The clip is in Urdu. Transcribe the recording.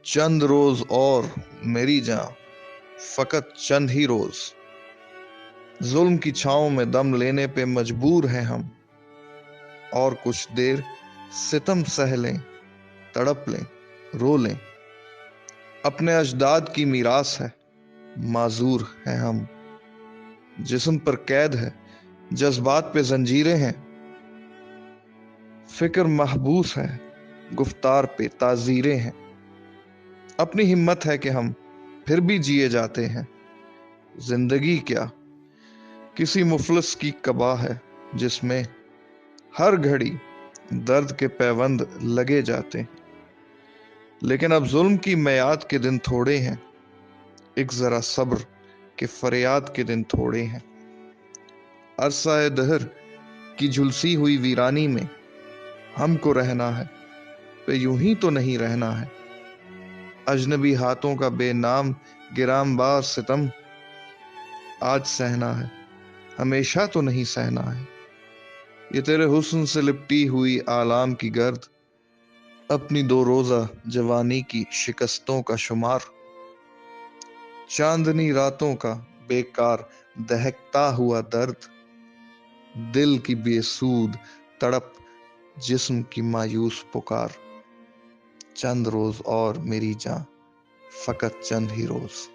چند روز اور میری جاں، فقط چند ہی روز، ظلم کی چھاؤں میں دم لینے پہ مجبور ہیں ہم، اور کچھ دیر ستم سہ لیں، تڑپ لیں، رو لیں، اپنے اجداد کی میراث ہے، معذور ہیں ہم، جسم پر قید ہے، جذبات پہ زنجیریں ہیں، فکر محبوس ہے، گفتار پہ تعزیریں ہیں، اپنی ہمت ہے کہ ہم پھر بھی جیے جاتے ہیں، زندگی کیا کسی مفلس کی قبا ہے جس میں ہر گھڑی درد کے پیوند لگے جاتے ہیں، لیکن اب ظلم کی میعاد کے دن تھوڑے ہیں، ایک ذرا صبر کے فریاد کے دن تھوڑے ہیں، عرصہ دہر کی جھلسی ہوئی ویرانی میں ہم کو رہنا ہے، پہ یوں ہی تو نہیں رہنا ہے، اجنبی ہاتھوں کا بے نام گرام باز ستم آج سہنا ہے، ہمیشہ تو نہیں سہنا ہے، یہ تیرے حسن سے لپٹی ہوئی آلام کی گرد، اپنی دو روزہ جوانی کی شکستوں کا شمار، چاندنی راتوں کا بیکار دہکتا ہوا درد، دل کی بے سود تڑپ، جسم کی مایوس پکار، چند روز اور میری جاں، فقط چند ہی روز۔